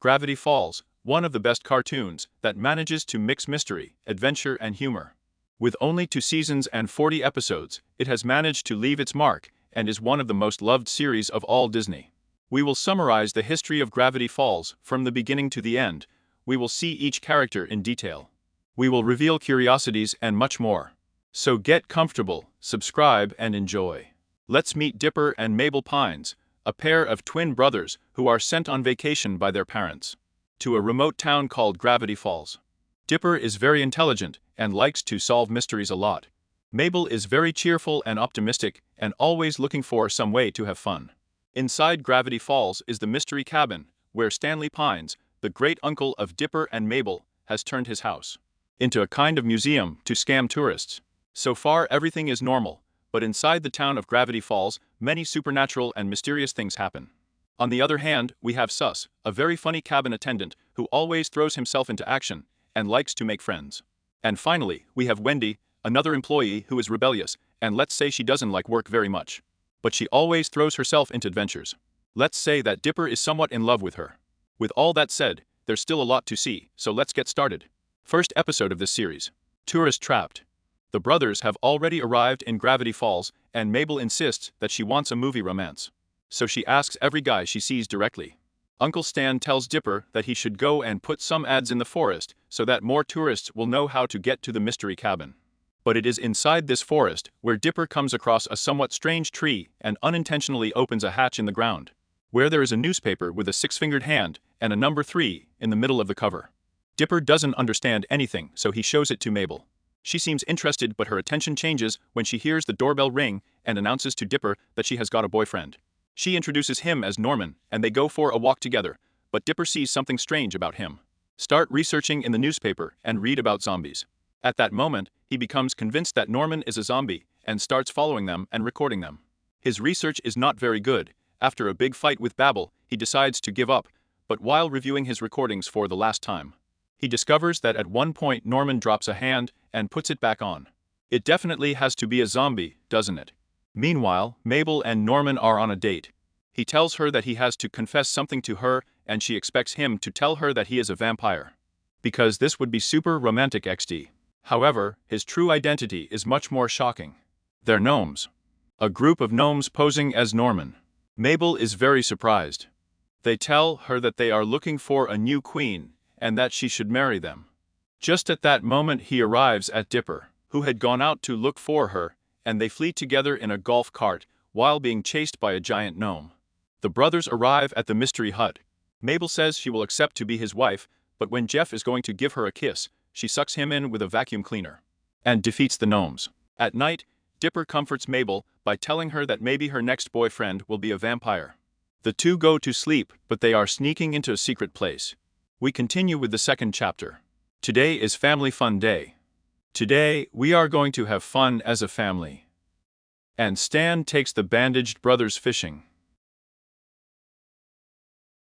Gravity Falls, one of the best cartoons that manages to mix mystery, adventure, and humor. With only 2 seasons and 40 episodes, it has managed to leave its mark and is one of the most loved series of all Disney. We will summarize the history of Gravity Falls from the beginning to the end. We will see each character in detail. We will reveal curiosities and much more. So get comfortable, subscribe, and enjoy. Let's meet Dipper and Mabel Pines, a pair of twin brothers who are sent on vacation by their parents to a remote town called Gravity Falls. Dipper is very intelligent and likes to solve mysteries a lot. Mabel is very cheerful and optimistic and always looking for some way to have fun. Inside Gravity Falls is the mystery cabin, where Stanley Pines, the great uncle of Dipper and Mabel, has turned his house into a kind of museum to scam tourists. So far everything is normal, but inside the town of Gravity Falls, many supernatural and mysterious things happen. On the other hand, we have Sus, a very funny cabin attendant who always throws himself into action and likes to make friends. And finally, we have Wendy, another employee who is rebellious, and let's say she doesn't like work very much. But she always throws herself into adventures. Let's say that Dipper is somewhat in love with her. With all that said, there's still a lot to see, so let's get started. First episode of this series. Tourist Trapped. The brothers have already arrived in Gravity Falls, and Mabel insists that she wants a movie romance. So she asks every guy she sees directly. Uncle Stan tells Dipper that he should go and put some ads in the forest so that more tourists will know how to get to the mystery cabin. But it is inside this forest where Dipper comes across a somewhat strange tree and unintentionally opens a hatch in the ground, where there is a newspaper with a 6-fingered hand and a number 3 in the middle of the cover. Dipper doesn't understand anything, so he shows it to Mabel. She seems interested, but her attention changes when she hears the doorbell ring and announces to Dipper that she has got a boyfriend. She introduces him as Norman, and they go for a walk together, but Dipper sees something strange about him. Start researching in the newspaper and read about zombies. At that moment, he becomes convinced that Norman is a zombie and starts following them and recording them. His research is not very good. After a big fight with Babel, he decides to give up, but while reviewing his recordings for the last time, he discovers that at one point Norman drops a hand and puts it back on. It definitely has to be a zombie, doesn't it? Meanwhile, Mabel and Norman are on a date. He tells her that he has to confess something to her, and she expects him to tell her that he is a vampire, because this would be super romantic XD. However, his true identity is much more shocking. They're gnomes. A group of gnomes posing as Norman. Mabel is very surprised. They tell her that they are looking for a new queen, and that she should marry them. Just at that moment he arrives at Dipper, who had gone out to look for her, and they flee together in a golf cart while being chased by a giant gnome. The brothers arrive at the mystery hut. Mabel says she will accept to be his wife, but when Jeff is going to give her a kiss, she sucks him in with a vacuum cleaner and defeats the gnomes. At night, Dipper comforts Mabel by telling her that maybe her next boyfriend will be a vampire. The two go to sleep, but they are sneaking into a secret place. We continue with the second chapter. Today is Family Fun Day. Today, we are going to have fun as a family. And Stan takes the bandaged brothers fishing.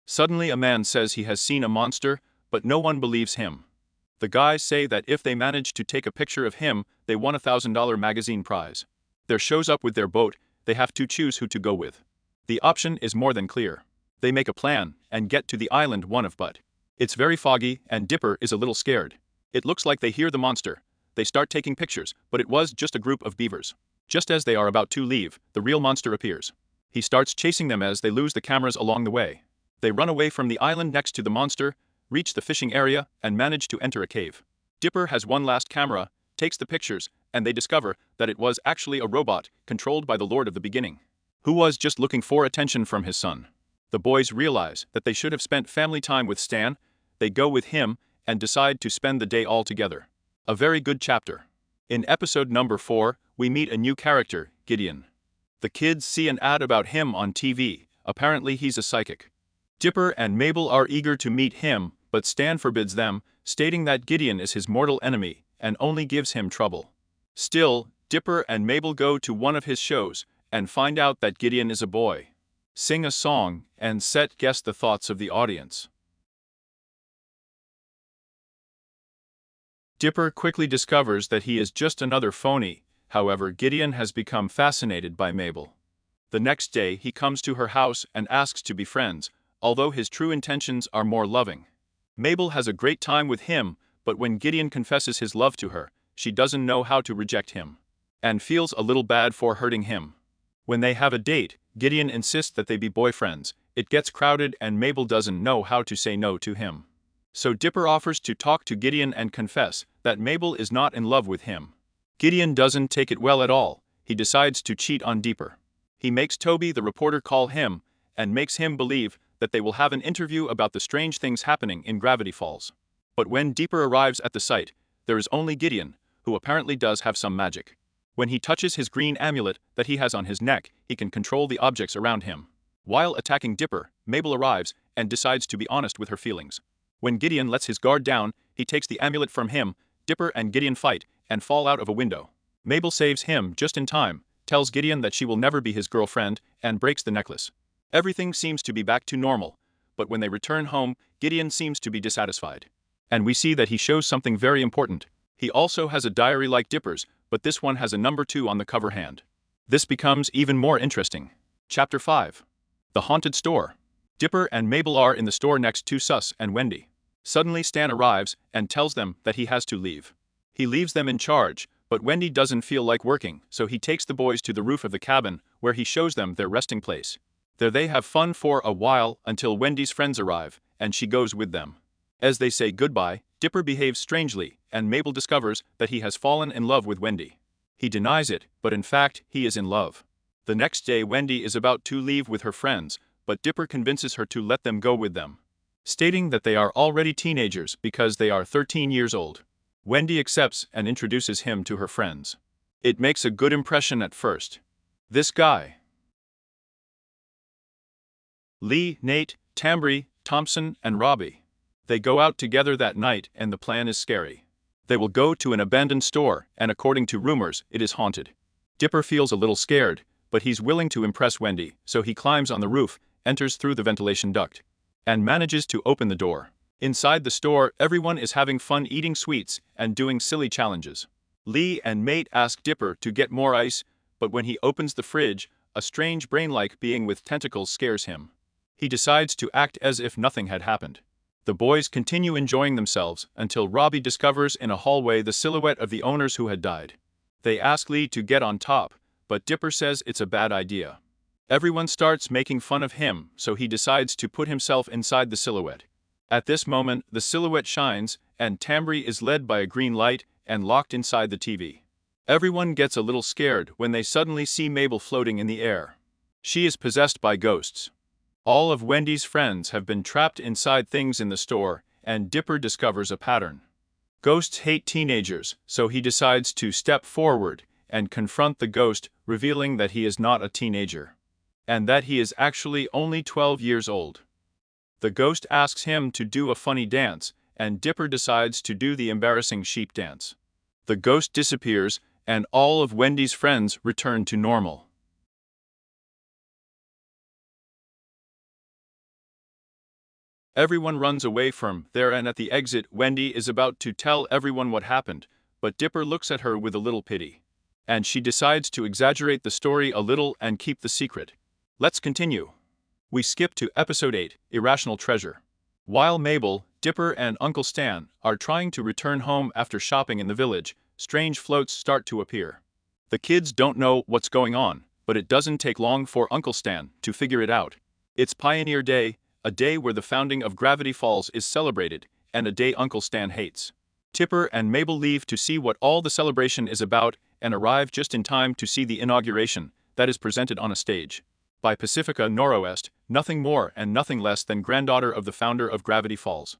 Suddenly a man says he has seen a monster, but no one believes him. The guys say that if they manage to take a picture of him, they won a $1,000 magazine prize. There shows up with their boat, they have to choose who to go with. The option is more than clear. They make a plan and get to the island one of but. It's very foggy and Dipper is a little scared. It looks like they hear the monster. They start taking pictures, but it was just a group of beavers. Just as they are about to leave, the real monster appears. He starts chasing them as they lose the cameras along the way. They run away from the island next to the monster, reach the fishing area, and manage to enter a cave. Dipper has one last camera, takes the pictures, and they discover that it was actually a robot controlled by the Lord of the Beginning, who was just looking for attention from his son. The boys realize that they should have spent family time with Stan. They go with him and decide to spend the day all together. A very good chapter. In episode number 4, we meet a new character, Gideon. The kids see an ad about him on TV. Apparently he's a psychic. Dipper and Mabel are eager to meet him, but Stan forbids them, stating that Gideon is his mortal enemy and only gives him trouble. Still, Dipper and Mabel go to one of his shows and find out that Gideon is a boy, sing a song, and guess the thoughts of the audience. Dipper quickly discovers that he is just another phony. However, Gideon has become fascinated by Mabel. The next day he comes to her house and asks to be friends, although his true intentions are more loving. Mabel has a great time with him, but when Gideon confesses his love to her, she doesn't know how to reject him, and feels a little bad for hurting him. When they have a date, Gideon insists that they be boyfriends. It gets crowded and Mabel doesn't know how to say no to him. So Dipper offers to talk to Gideon and confess that Mabel is not in love with him. Gideon doesn't take it well at all. He decides to cheat on Dipper. He makes Toby the reporter call him, and makes him believe that they will have an interview about the strange things happening in Gravity Falls. But when Dipper arrives at the site, there is only Gideon, who apparently does have some magic. When he touches his green amulet that he has on his neck, he can control the objects around him. While attacking Dipper, Mabel arrives and decides to be honest with her feelings. When Gideon lets his guard down, he takes the amulet from him. Dipper and Gideon fight and fall out of a window. Mabel saves him just in time, tells Gideon that she will never be his girlfriend, and breaks the necklace. Everything seems to be back to normal, but when they return home, Gideon seems to be dissatisfied. And we see that he shows something very important. He also has a diary like Dipper's, but this one has a number 2 on the cover hand. This becomes even more interesting. Chapter 5. The Haunted Store. Dipper and Mabel are in the store next to Sus and Wendy. Suddenly Stan arrives and tells them that he has to leave. He leaves them in charge, but Wendy doesn't feel like working, so he takes the boys to the roof of the cabin, where he shows them their resting place. There they have fun for a while until Wendy's friends arrive, and she goes with them. As they say goodbye, Dipper behaves strangely, and Mabel discovers that he has fallen in love with Wendy. He denies it, but in fact, he is in love. The next day Wendy is about to leave with her friends, but Dipper convinces her to let them go with them, stating that they are already teenagers because they are 13 years old. Wendy accepts and introduces him to her friends. It makes a good impression at first. This guy, Lee, Nate, Tambry, Thompson, and Robbie. They go out together that night and the plan is scary. They will go to an abandoned store, and according to rumors, it is haunted. Dipper feels a little scared, but he's willing to impress Wendy, so he climbs on the roof, enters through the ventilation duct, and manages to open the door. Inside the store, everyone is having fun eating sweets and doing silly challenges. Lee and Mate ask Dipper to get more ice, but when he opens the fridge, a strange brain-like being with tentacles scares him. He decides to act as if nothing had happened. The boys continue enjoying themselves until Robbie discovers in a hallway the silhouette of the owners who had died. They ask Lee to get on top, but Dipper says it's a bad idea. Everyone starts making fun of him, so he decides to put himself inside the silhouette. At this moment, the silhouette shines, and Tambry is led by a green light and locked inside the TV. Everyone gets a little scared when they suddenly see Mabel floating in the air. She is possessed by ghosts. All of Wendy's friends have been trapped inside things in the store, and Dipper discovers a pattern. Ghosts hate teenagers, so he decides to step forward and confront the ghost, revealing that he is not a teenager, and that he is actually only 12 years old. The ghost asks him to do a funny dance, and Dipper decides to do the embarrassing sheep dance. The ghost disappears, and all of Wendy's friends return to normal. Everyone runs away from there, and at the exit, Wendy is about to tell everyone what happened, but Dipper looks at her with a little pity, and she decides to exaggerate the story a little and keep the secret. Let's continue. We skip to episode 8, Irrational Treasure. While Mabel, Dipper, and Uncle Stan are trying to return home after shopping in the village, strange floats start to appear. The kids don't know what's going on, but it doesn't take long for Uncle Stan to figure it out. It's Pioneer Day, a day where the founding of Gravity Falls is celebrated, and a day Uncle Stan hates. Dipper and Mabel leave to see what all the celebration is about and arrive just in time to see the inauguration that is presented on a stage by Pacifica Noroeste, nothing more and nothing less than granddaughter of the founder of Gravity Falls.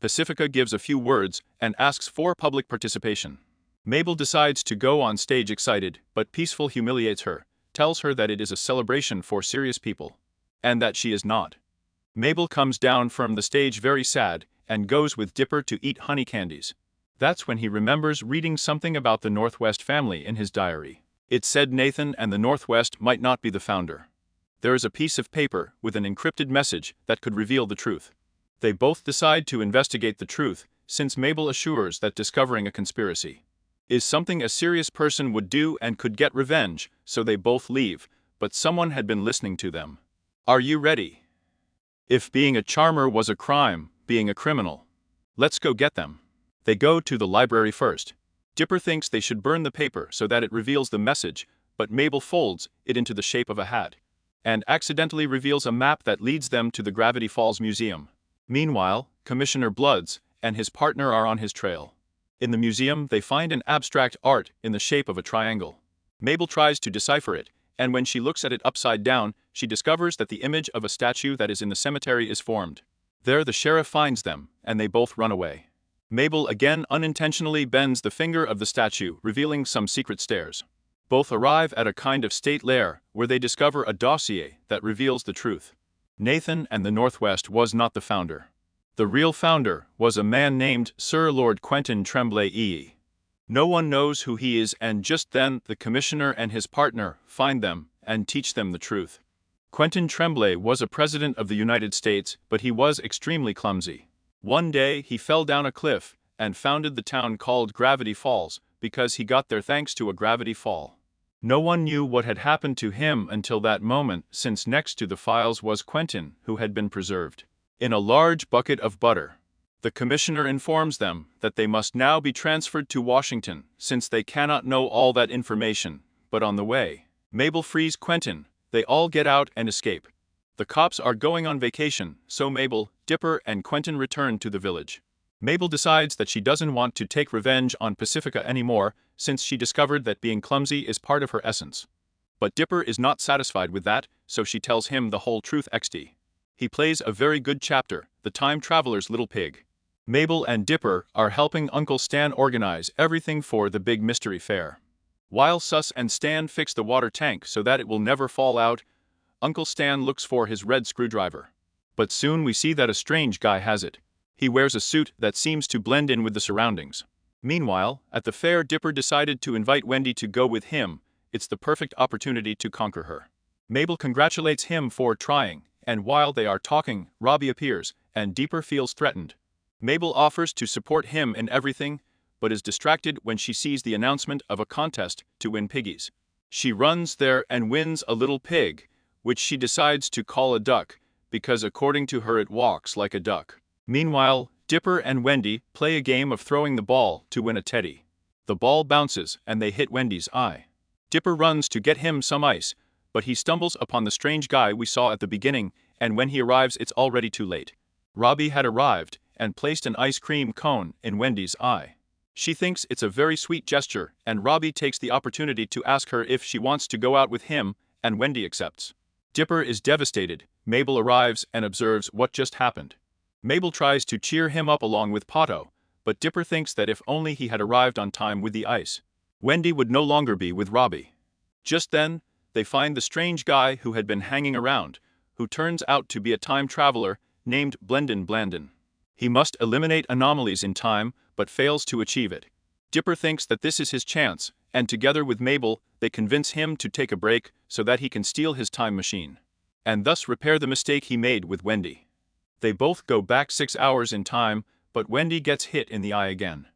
Pacifica gives a few words and asks for public participation. Mabel decides to go on stage excited, but Peaceful humiliates her, tells her that it is a celebration for serious people, and that she is not. Mabel comes down from the stage very sad and goes with Dipper to eat honey candies. That's when he remembers reading something about the Northwest family in his diary. It said Nathan and the Northwest might not be the founder. There is a piece of paper with an encrypted message that could reveal the truth. They both decide to investigate the truth, since Mabel assures that discovering a conspiracy is something a serious person would do and could get revenge, so they both leave, but someone had been listening to them. Are you ready? If being a charmer was a crime, being a criminal. Let's go get them. They go to the library first. Dipper thinks they should burn the paper so that it reveals the message, but Mabel folds it into the shape of a hat and accidentally reveals a map that leads them to the Gravity Falls Museum. Meanwhile, Commissioner Bloods and his partner are on his trail. In the museum, they find an abstract art in the shape of a triangle. Mabel tries to decipher it, and when she looks at it upside down, she discovers that the image of a statue that is in the cemetery is formed. There the sheriff finds them, and they both run away. Mabel again unintentionally bends the finger of the statue, revealing some secret stairs. Both arrive at a kind of state lair, where they discover a dossier that reveals the truth. Nathan and the Northwest was not the founder. The real founder was a man named Sir Lord Quentin Tremblay. No one knows who he is, and just then the commissioner and his partner find them and teach them the truth. Quentin Tremblay was a president of the United States, but he was extremely clumsy. One day he fell down a cliff and founded the town called Gravity Falls because he got there thanks to a gravity fall. No one knew what had happened to him until that moment, since next to the files was Quentin, who had been preserved in a large bucket of butter. The commissioner informs them that they must now be transferred to Washington, since they cannot know all that information, but on the way, Mabel frees Quentin. They all get out and escape. The cops are going on vacation, so Mabel, Dipper, and Quentin return to the village. Mabel decides that she doesn't want to take revenge on Pacifica anymore, since she discovered that being clumsy is part of her essence. But Dipper is not satisfied with that, so she tells him the whole truth. He plays a very good chapter, the time traveler's little pig. Mabel and Dipper are helping Uncle Stan organize everything for the big mystery fair. While Sus and Stan fix the water tank so that it will never fall out, Uncle Stan looks for his red screwdriver. But soon we see that a strange guy has it. He wears a suit that seems to blend in with the surroundings. Meanwhile, at the fair, Dipper decided to invite Wendy to go with him. It's the perfect opportunity to conquer her. Mabel congratulates him for trying, and while they are talking, Robbie appears, and Dipper feels threatened. Mabel offers to support him in everything, but is distracted when she sees the announcement of a contest to win piggies. She runs there and wins a little pig, which she decides to call a duck, because according to her it walks like a duck. Meanwhile, Dipper and Wendy play a game of throwing the ball to win a teddy. The ball bounces and they hit Wendy's eye. Dipper runs to get him some ice, but he stumbles upon the strange guy we saw at the beginning, and when he arrives it's already too late. Robbie had arrived and placed an ice cream cone in Wendy's eye. She thinks it's a very sweet gesture, and Robbie takes the opportunity to ask her if she wants to go out with him, and Wendy accepts. Dipper is devastated. Mabel arrives and observes what just happened. Mabel tries to cheer him up along with Pato, but Dipper thinks that if only he had arrived on time with the ice, Wendy would no longer be with Robbie. Just then, they find the strange guy who had been hanging around, who turns out to be a time traveler named Blendin Blandin. He must eliminate anomalies in time, but fails to achieve it. Dipper thinks that this is his chance, and together with Mabel, they convince him to take a break so that he can steal his time machine, and thus repair the mistake he made with Wendy. They both go back 6 hours in time, but Wendy gets hit in the eye again.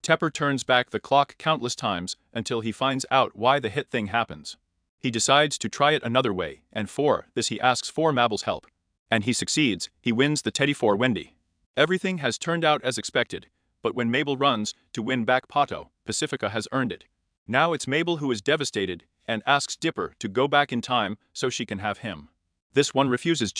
Tepper turns back the clock countless times until he finds out why the hit thing happens. He decides to try it another way, and for this he asks for Mabel's help. And he succeeds. He wins the teddy for Wendy. Everything has turned out as expected, but when Mabel runs to win back Pato, Pacifica has earned it. Now it's Mabel who is devastated and asks Dipper to go back in time so she can have him. This one refuses.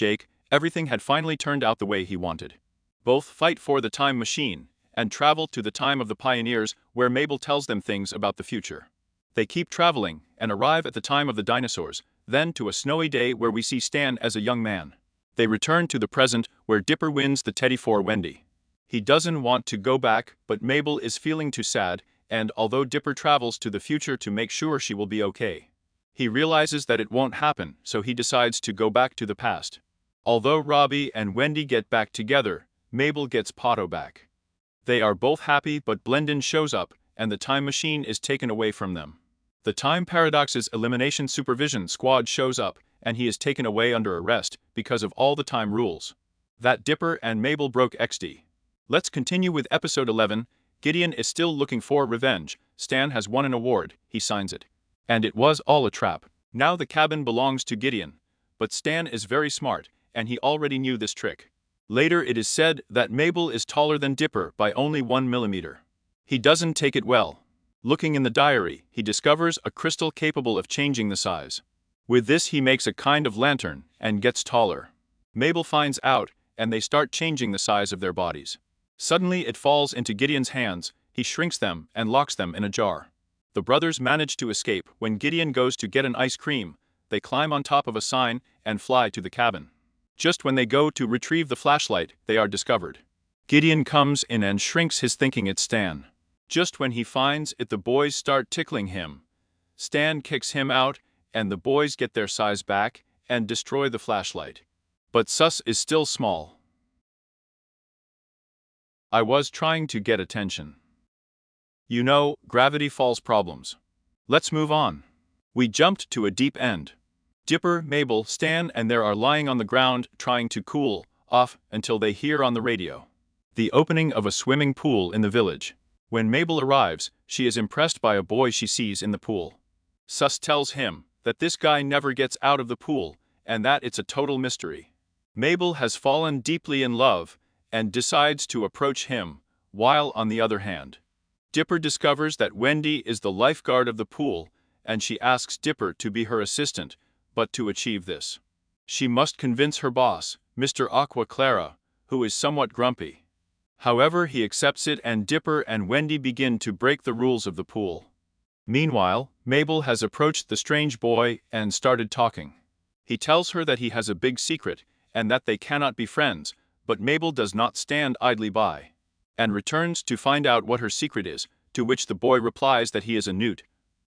Everything had finally turned out the way he wanted. Both fight for the time machine and travel to the time of the pioneers, where Mabel tells them things about the future. They keep traveling and arrive at the time of the dinosaurs, then to a snowy day where we see Stan as a young man. They return to the present, where Dipper wins the teddy for Wendy. He doesn't want to go back, but Mabel is feeling too sad, and although Dipper travels to the future to make sure she will be okay, he realizes that it won't happen, so he decides to go back to the past. Although Robbie and Wendy get back together, Mabel gets Pato back. They are both happy, but Blendin shows up, and the time machine is taken away from them. The Time Paradox's Elimination Supervision Squad shows up, and he is taken away under arrest because of all the time rules that Dipper and Mabel broke. Let's continue with episode 11. Gideon is still looking for revenge. Stan has won an award, he signs it. And it was all a trap. Now the cabin belongs to Gideon. But Stan is very smart, and he already knew this trick. Later it is said that Mabel is taller than Dipper by only 1 millimeter. He doesn't take it well. Looking in the diary, he discovers a crystal capable of changing the size. With this he makes a kind of lantern and gets taller. Mabel finds out, and they start changing the size of their bodies. Suddenly it falls into Gideon's hands, he shrinks them and locks them in a jar. The brothers manage to escape when Gideon goes to get an ice cream. They climb on top of a sign and fly to the cabin. Just when they go to retrieve the flashlight, they are discovered. Gideon comes in and shrinks his thinking it's Stan. Just when he finds it, the boys start tickling him. Stan kicks him out, and the boys get their size back and destroy the flashlight. But Sus is still small. I was trying to get attention. You know, Gravity Falls problems. Let's move on. We jumped to a deep end. Dipper, Mabel, Stan and there are lying on the ground trying to cool off until they hear on the radio the opening of a swimming pool in the village. When Mabel arrives, she is impressed by a boy she sees in the pool. Sus tells him that this guy never gets out of the pool and that it's a total mystery. Mabel has fallen deeply in love and decides to approach him, while on the other hand, Dipper discovers that Wendy is the lifeguard of the pool and she asks Dipper to be her assistant, but to achieve this, she must convince her boss, Mr. Aqua Clara, who is somewhat grumpy. However, he accepts it and Dipper and Wendy begin to break the rules of the pool. Meanwhile, Mabel has approached the strange boy and started talking. He tells her that he has a big secret and that they cannot be friends, but Mabel does not stand idly by and returns to find out what her secret is, to which the boy replies that he is a newt.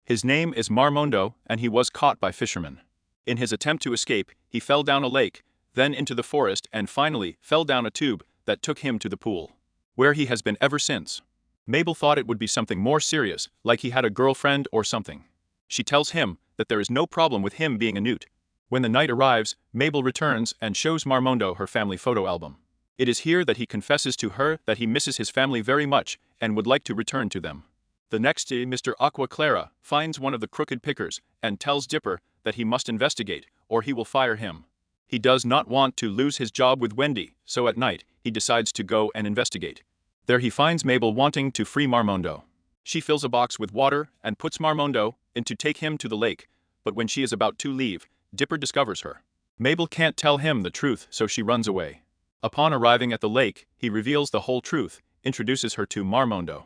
His name is Marmondo and he was caught by fishermen. In his attempt to escape, he fell down a lake, then into the forest and finally fell down a tube that took him to the pool, where he has been ever since. Mabel thought it would be something more serious, like he had a girlfriend or something. She tells him that there is no problem with him being a newt. When the night arrives, Mabel returns and shows Marmondo her family photo album. It is here that he confesses to her that he misses his family very much and would like to return to them. The next day, Mr. Aqua Clara finds one of the crooked pickers and tells Dipper that he must investigate or he will fire him. He does not want to lose his job with Wendy, so at night, he decides to go and investigate. There he finds Mabel wanting to free Marmondo. She fills a box with water and puts Marmondo in to take him to the lake, but when she is about to leave, Dipper discovers her. Mabel can't tell him the truth, so she runs away. Upon arriving at the lake, he reveals the whole truth, introduces her to Marmondo.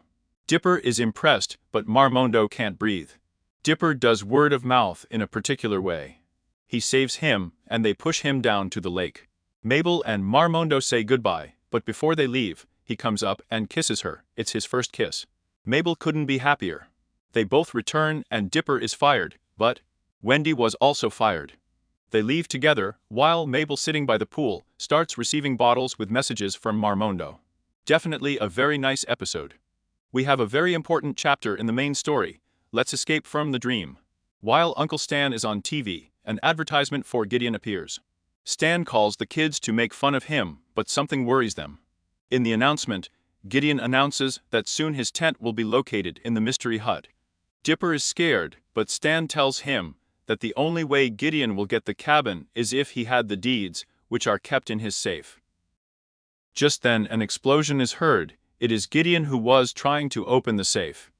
Dipper is impressed, but Marmondo can't breathe. Dipper does word of mouth in a particular way. He saves him, and they push him down to the lake. Mabel and Marmondo say goodbye, but before they leave, he comes up and kisses her. It's his first kiss. Mabel couldn't be happier. They both return and Dipper is fired, but Wendy was also fired. They leave together, while Mabel, sitting by the pool, starts receiving bottles with messages from Marmondo. Definitely a very nice episode. We have a very important chapter in the main story. Let's escape from the dream. While Uncle Stan is on TV, an advertisement for Gideon appears. Stan calls the kids to make fun of him, but something worries them. In the announcement, Gideon announces that soon his tent will be located in the mystery hut. Dipper is scared, but Stan tells him that the only way Gideon will get the cabin is if he had the deeds, which are kept in his safe. Just then an explosion is heard. It is Gideon who was trying to open the safe.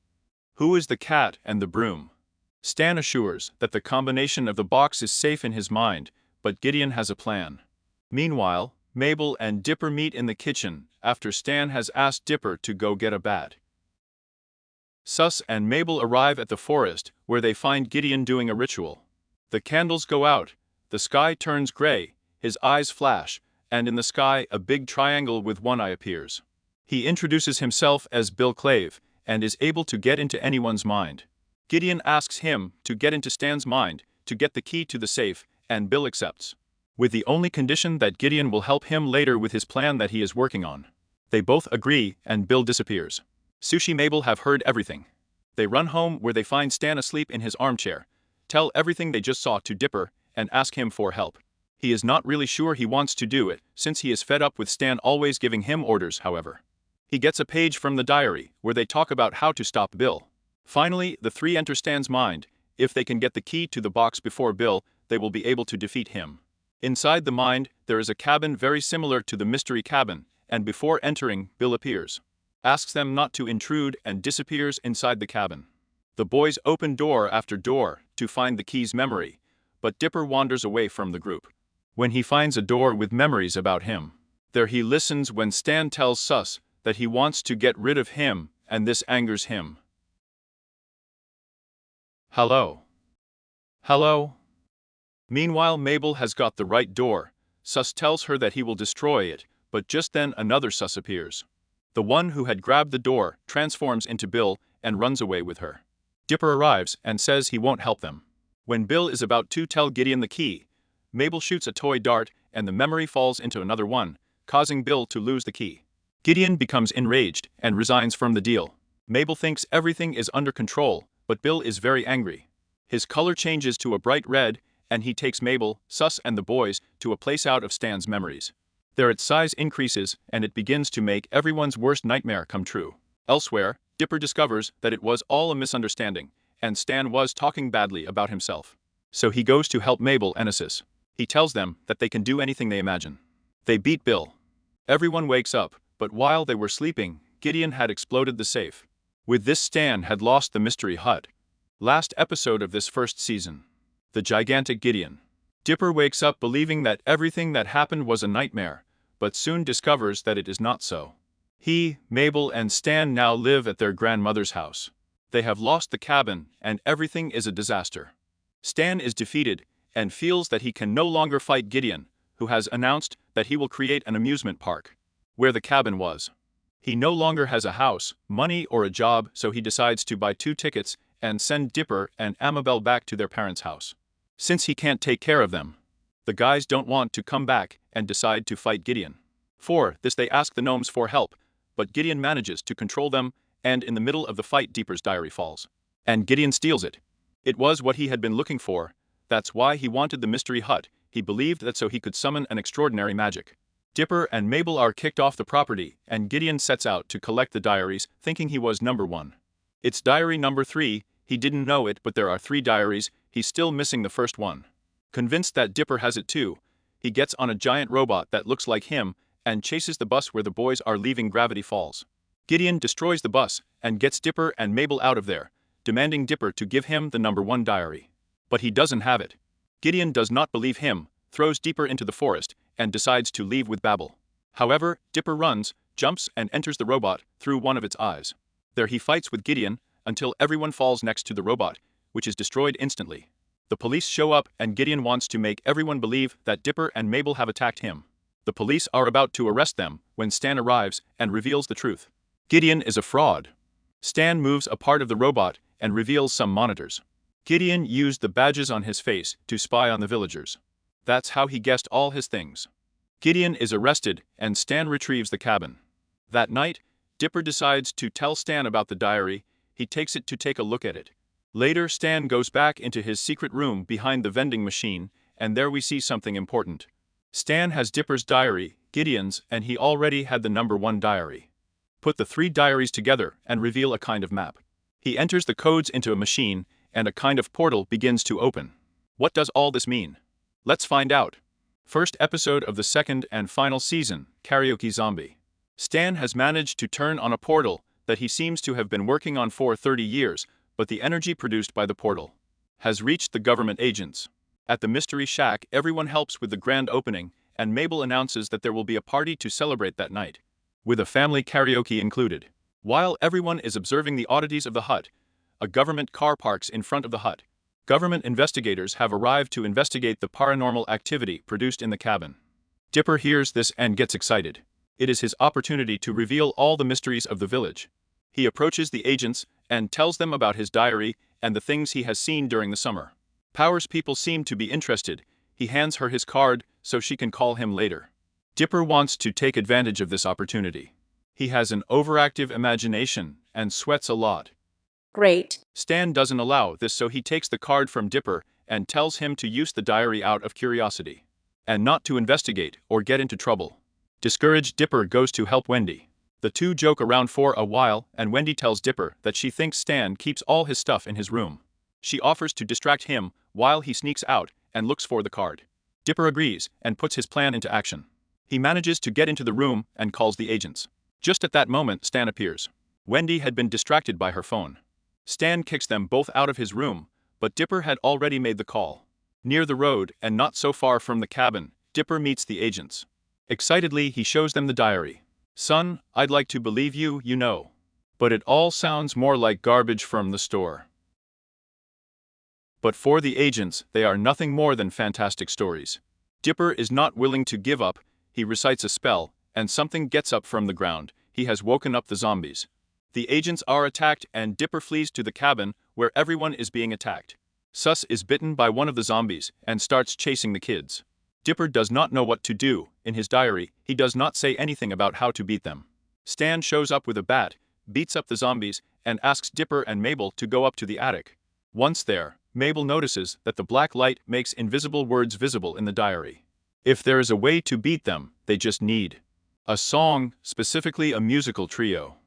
Who is the cat and the broom? Stan assures that the combination of the box is safe in his mind, but Gideon has a plan. Meanwhile, Mabel and Dipper meet in the kitchen after Stan has asked Dipper to go get a bat. Sus and Mabel arrive at the forest, where they find Gideon doing a ritual. The candles go out, the sky turns gray, his eyes flash, and in the sky a big triangle with one eye appears. He introduces himself as Bill Clave, and is able to get into anyone's mind. Gideon asks him to get into Stan's mind, to get the key to the safe, and Bill accepts, with the only condition that Gideon will help him later with his plan that he is working on. They both agree, and Bill disappears. Sushi Mabel have heard everything. They run home, where they find Stan asleep in his armchair, tell everything they just saw to Dipper, and ask him for help. He is not really sure he wants to do it, since he is fed up with Stan always giving him orders, however. He gets a page from the diary, where they talk about how to stop Bill. Finally, the three enter Stan's mind. If they can get the key to the box before Bill, they will be able to defeat him. Inside the mind, there is a cabin very similar to the mystery cabin, and before entering, Bill appears, asks them not to intrude, and disappears inside the cabin. The boys open door after door to find the key's memory, but Dipper wanders away from the group. When he finds a door with memories about him, there he listens when Stan tells Sus that he wants to get rid of him, and this angers him. Hello. Hello. Meanwhile, Mabel has got the right door. Sus tells her that he will destroy it, but just then another Sus appears. The one who had grabbed the door transforms into Bill and runs away with her. Dipper arrives and says he won't help them. When Bill is about to tell Gideon the key, Mabel shoots a toy dart and the memory falls into another one, causing Bill to lose the key. Gideon becomes enraged and resigns from the deal. Mabel thinks everything is under control, but Bill is very angry. His color changes to a bright red, and he takes Mabel, Sus and the boys to a place out of Stan's memories. There its size increases and it begins to make everyone's worst nightmare come true. Elsewhere, Dipper discovers that it was all a misunderstanding, and Stan was talking badly about himself. So he goes to help Mabel and Sus. He tells them that they can do anything they imagine. They beat Bill. Everyone wakes up, but while they were sleeping, Gideon had exploded the safe. With this, Stan had lost the mystery hut. Last episode of this first season. The gigantic Gideon. Dipper wakes up believing that everything that happened was a nightmare, but soon discovers that it is not so. He, Mabel and Stan now live at their grandmother's house. They have lost the cabin and everything is a disaster. Stan is defeated and feels that he can no longer fight Gideon, who has announced that he will create an amusement park where the cabin was. He no longer has a house, money or a job, so he decides to buy 2 tickets and send Dipper and Amabel back to their parents' house. Since he can't take care of them, the guys don't want to come back and decide to fight Gideon. For this they ask the gnomes for help, but Gideon manages to control them, and in the middle of the fight Dipper's diary falls. And Gideon steals it. It was what he had been looking for. That's why he wanted the mystery hut. He believed that so he could summon an extraordinary magic. Dipper and Mabel are kicked off the property, and Gideon sets out to collect the diaries, thinking he was number 1. It's diary number 3, he didn't know it, but there are 3 diaries, he's still missing the first one. Convinced that Dipper has it too, he gets on a giant robot that looks like him, and chases the bus where the boys are leaving Gravity Falls. Gideon destroys the bus, and gets Dipper and Mabel out of there, demanding Dipper to give him the number 1 diary. But he doesn't have it. Gideon does not believe him, throws Dipper into the forest, and decides to leave with Babel. However, Dipper runs, jumps and enters the robot through one of its eyes. There he fights with Gideon, until everyone falls next to the robot, which is destroyed instantly. The police show up and Gideon wants to make everyone believe that Dipper and Mabel have attacked him. The police are about to arrest them when Stan arrives and reveals the truth. Gideon is a fraud. Stan moves a part of the robot and reveals some monitors. Gideon used the badges on his face to spy on the villagers. That's how he guessed all his things. Gideon is arrested and Stan retrieves the cabin. That night, Dipper decides to tell Stan about the diary. He takes it to take a look at it. Later, Stan goes back into his secret room behind the vending machine, and there we see something important. Stan has Dipper's diary, Gideon's, and he already had the number 1 diary. Put the 3 diaries together and reveal a kind of map. He enters the codes into a machine, and a kind of portal begins to open. What does all this mean? Let's find out. First episode of the second and final season, Karaoke Zombie. Stan has managed to turn on a portal that he seems to have been working on for 30 years, but the energy produced by the portal has reached the government agents. At the Mystery Shack, everyone helps with the grand opening, and Mabel announces that there will be a party to celebrate that night, with a family karaoke included. While everyone is observing the oddities of the hut, a government car parks in front of the hut. Government investigators have arrived to investigate the paranormal activity produced in the cabin. Dipper hears this and gets excited. It is his opportunity to reveal all the mysteries of the village. He approaches the agents and tells them about his diary and the things he has seen during the summer. Power's people seem to be interested. He hands her his card so she can call him later. Dipper wants to take advantage of this opportunity. He has an overactive imagination and sweats a lot. Great. Stan doesn't allow this, so he takes the card from Dipper and tells him to use the diary out of curiosity, and not to investigate or get into trouble. Discouraged, Dipper goes to help Wendy. The two joke around for a while, and Wendy tells Dipper that she thinks Stan keeps all his stuff in his room. She offers to distract him while he sneaks out and looks for the card. Dipper agrees and puts his plan into action. He manages to get into the room and calls the agents. Just at that moment, Stan appears. Wendy had been distracted by her phone. Stan kicks them both out of his room, but Dipper had already made the call. Near the road, and not so far from the cabin, Dipper meets the agents. Excitedly, he shows them the diary. "Son, I'd like to believe you, you know. But it all sounds more like garbage from the store." But for the agents, they are nothing more than fantastic stories. Dipper is not willing to give up. He recites a spell, and something gets up from the ground. He has woken up the zombies. The agents are attacked and Dipper flees to the cabin where everyone is being attacked. Sus is bitten by one of the zombies and starts chasing the kids. Dipper does not know what to do. In his diary, he does not say anything about how to beat them. Stan shows up with a bat, beats up the zombies, and asks Dipper and Mabel to go up to the attic. Once there, Mabel notices that the black light makes invisible words visible in the diary. If there is a way to beat them, they just need a song, specifically a musical trio.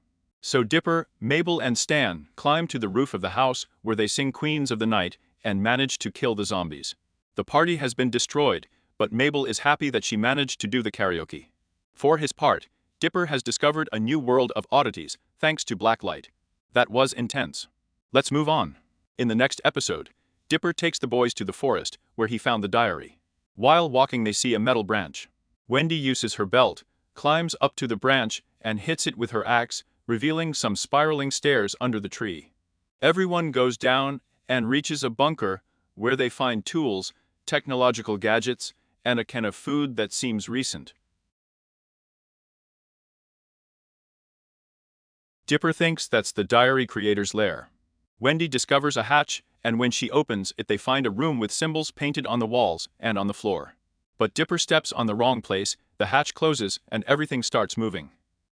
So Dipper, Mabel and Stan climb to the roof of the house where they sing Queens of the Night and manage to kill the zombies. The party has been destroyed, but Mabel is happy that she managed to do the karaoke. For his part, Dipper has discovered a new world of oddities thanks to blacklight. That was intense. Let's move on. In the next episode, Dipper takes the boys to the forest where he found the diary. While walking, they see a metal branch. Wendy uses her belt, climbs up to the branch, and hits it with her axe, revealing some spiraling stairs under the tree. Everyone goes down and reaches a bunker where they find tools, technological gadgets, and a can of food that seems recent. Dipper thinks that's the diary creator's lair. Wendy discovers a hatch, and when she opens it, they find a room with symbols painted on the walls and on the floor. But Dipper steps on the wrong place, the hatch closes, and everything starts moving.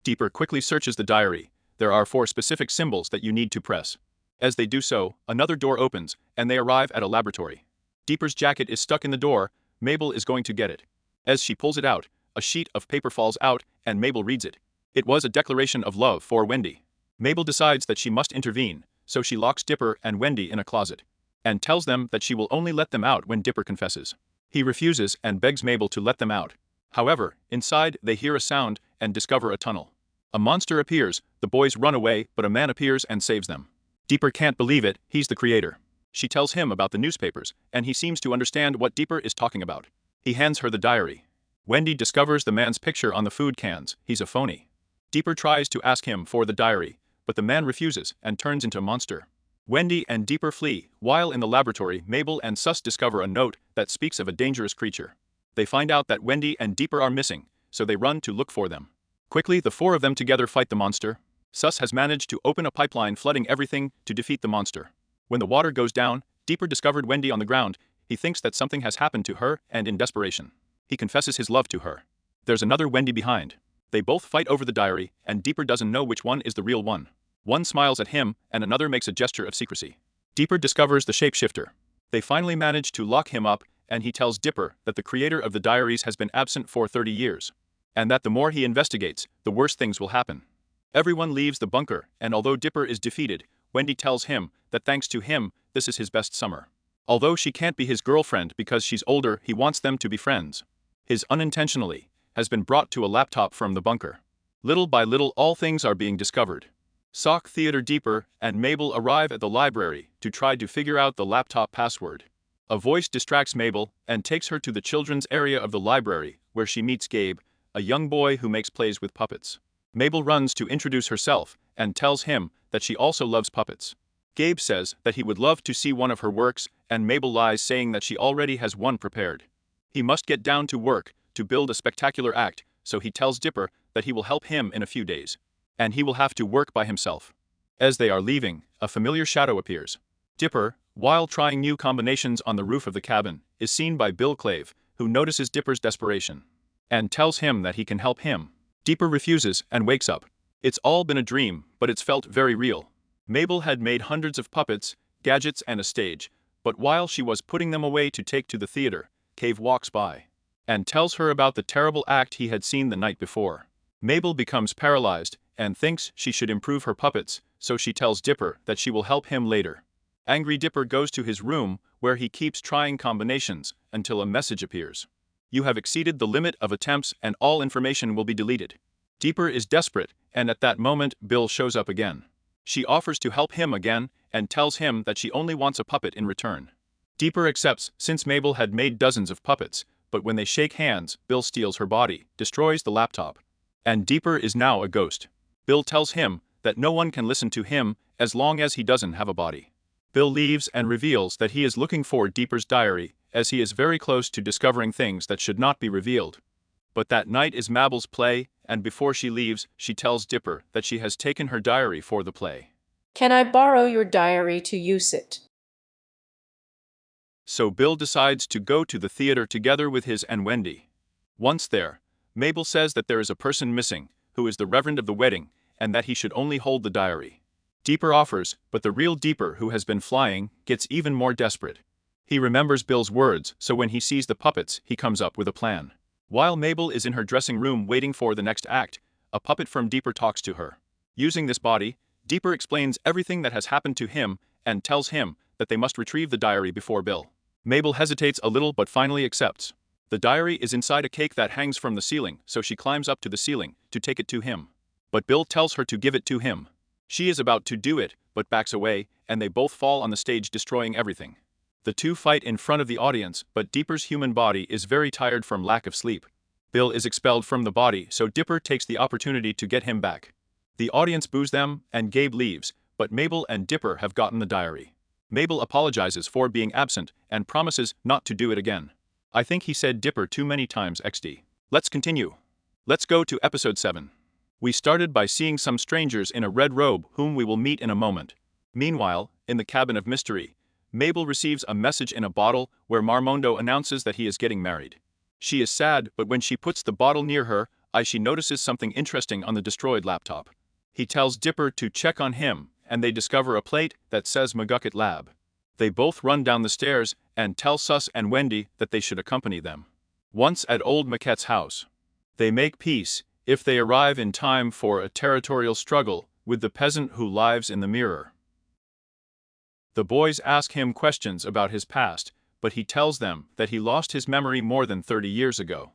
Dipper quickly searches the diary. There are 4 specific symbols that you need to press. As they do so, another door opens, and they arrive at a laboratory. Dipper's jacket is stuck in the door. Mabel is going to get it. As she pulls it out, a sheet of paper falls out, and Mabel reads it. It was a declaration of love for Wendy. Mabel decides that she must intervene, so she locks Dipper and Wendy in a closet, and tells them that she will only let them out when Dipper confesses. He refuses and begs Mabel to let them out. However, inside they hear a sound and discover a tunnel. A monster appears, the boys run away, but a man appears and saves them. Dipper can't believe it, he's the creator. She tells him about the newspapers, and he seems to understand what Dipper is talking about. He hands her the diary. Wendy discovers the man's picture on the food cans. He's a phony. Dipper tries to ask him for the diary, but the man refuses and turns into a monster. Wendy and Dipper flee. While in the laboratory, Mabel and Sus discover a note that speaks of a dangerous creature. They find out that Wendy and Dipper are missing, so they run to look for them. Quickly, the 4 of them together fight the monster. Sus has managed to open a pipeline flooding everything to defeat the monster. When the water goes down, Dipper discovered Wendy on the ground. He thinks that something has happened to her, and in desperation, he confesses his love to her. There's another Wendy behind. They both fight over the diary, and Dipper doesn't know which one is the real one. One smiles at him, and another makes a gesture of secrecy. Dipper discovers the shapeshifter. They finally manage to lock him up, and he tells Dipper that the creator of the diaries has been absent for 30 years. And that the more he investigates, the worse things will happen. Everyone leaves the bunker, and although Dipper is defeated, Wendy tells him that thanks to him, this is his best summer. Although she can't be his girlfriend because she's older, he wants them to be friends. His unintentionally has been brought to a laptop from the bunker. Little by little, all things are being discovered. Sock Theater Dipper and Mabel arrive at the library to try to figure out the laptop password. A voice distracts Mabel and takes her to the children's area of the library, where she meets Gabe, a young boy who makes plays with puppets. Mabel runs to introduce herself and tells him that she also loves puppets. Gabe says that he would love to see one of her works, and Mabel lies, saying that she already has one prepared. He must get down to work to build a spectacular act, so he tells Dipper that he will help him in a few days, and he will have to work by himself. As they are leaving, a familiar shadow appears. Dipper, while trying new combinations on the roof of the cabin, is seen by Bill Clave, who notices Dipper's desperation and tells him that he can help him. Dipper refuses and wakes up. It's all been a dream, but it's felt very real. Mabel had made hundreds of puppets, gadgets, and a stage, but while she was putting them away to take to the theater, Cave walks by and tells her about the terrible act he had seen the night before. Mabel becomes paralyzed and thinks she should improve her puppets, so she tells Dipper that she will help him later. Angry Dipper goes to his room, where he keeps trying combinations, until a message appears. You have exceeded the limit of attempts and all information will be deleted. Dipper is desperate, and at that moment Bill shows up again. She offers to help him again, and tells him that she only wants a puppet in return. Dipper accepts since Mabel had made dozens of puppets, but when they shake hands, Bill steals her body, destroys the laptop. And Dipper is now a ghost. Bill tells him that no one can listen to him as long as he doesn't have a body. Bill leaves and reveals that he is looking for Dipper's diary, as he is very close to discovering things that should not be revealed. But that night is Mabel's play, and before she leaves, she tells Dipper that she has taken her diary for the play. Can I borrow your diary to use it? So Bill decides to go to the theater together with his and Wendy. Once there, Mabel says that there is a person missing, who is the reverend of the wedding, and that he should only hold the diary. Dipper offers, but the real Dipper, who has been flying, gets even more desperate. He remembers Bill's words, so when he sees the puppets, he comes up with a plan. While Mabel is in her dressing room waiting for the next act, a puppet from Dipper talks to her. Using this body, Dipper explains everything that has happened to him and tells him that they must retrieve the diary before Bill. Mabel hesitates a little but finally accepts. The diary is inside a cake that hangs from the ceiling, so she climbs up to the ceiling to take it to him. But Bill tells her to give it to him. She is about to do it, but backs away, and they both fall on the stage, destroying everything. The two fight in front of the audience, but Dipper's human body is very tired from lack of sleep. Bill is expelled from the body, so Dipper takes the opportunity to get him back. The audience boos them, and Gabe leaves, but Mabel and Dipper have gotten the diary. Mabel apologizes for being absent and promises not to do it again. I think he said Dipper too many times XD. Let's continue. Let's go to episode 7. We started by seeing some strangers in a red robe whom we will meet in a moment. Meanwhile, in the cabin of mystery, Mabel receives a message in a bottle where Marmondo announces that he is getting married. She is sad, but when she puts the bottle near her eye, she notices something interesting on the destroyed laptop. He tells Dipper to check on him, and they discover a plate that says McGucket Lab. They both run down the stairs and tell Sus and Wendy that they should accompany them. Once at old Maquette's house, they make peace if they arrive in time for a territorial struggle with the peasant who lives in the mirror. The boys ask him questions about his past, but he tells them that he lost his memory more than 30 years ago.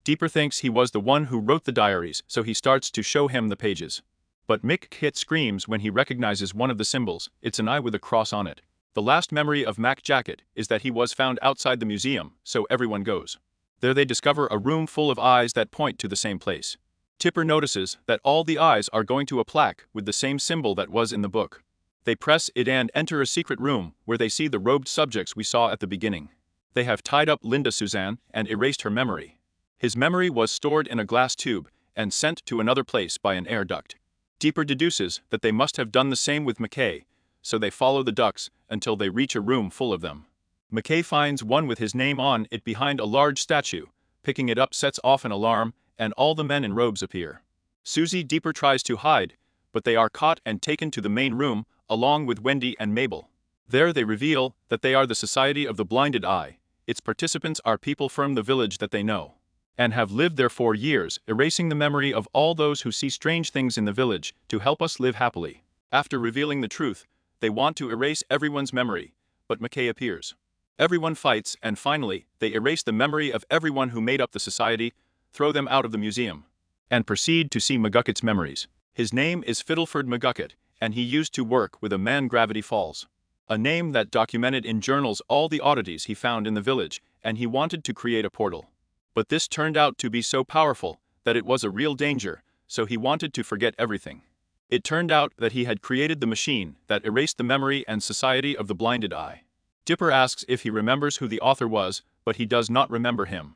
Dipper thinks he was the one who wrote the diaries, so he starts to show him the pages. But Mac screams when he recognizes one of the symbols. It's an eye with a cross on it. The last memory of Mac Jacket is that he was found outside the museum, so everyone goes. There they discover a room full of eyes that point to the same place. Dipper notices that all the eyes are going to a plaque with the same symbol that was in the book. They press it and enter a secret room where they see the robed subjects we saw at the beginning. They have tied up Linda Suzanne and erased her memory. His memory was stored in a glass tube and sent to another place by an air duct. Dipper deduces that they must have done the same with McKay, so they follow the ducts until they reach a room full of them. McKay finds one with his name on it behind a large statue. Picking it up sets off an alarm, and all the men in robes appear. Susie Dipper tries to hide, but they are caught and taken to the main room, along with Wendy and Mabel. There they reveal that they are the Society of the Blinded Eye. Its participants are people from the village that they know, and have lived there for years, erasing the memory of all those who see strange things in the village to help us live happily. After revealing the truth, they want to erase everyone's memory, but McKay appears. Everyone fights, and finally, they erase the memory of everyone who made up the society, throw them out of the museum, and proceed to see McGucket's memories. His name is Fiddleford McGucket, and he used to work with a man Gravity Falls, a name that documented in journals all the oddities he found in the village, and he wanted to create a portal. But this turned out to be so powerful that it was a real danger, so he wanted to forget everything. It turned out that he had created the machine that erased the memory and Society of the Blinded Eye. Dipper asks if he remembers who the author was, but he does not remember him.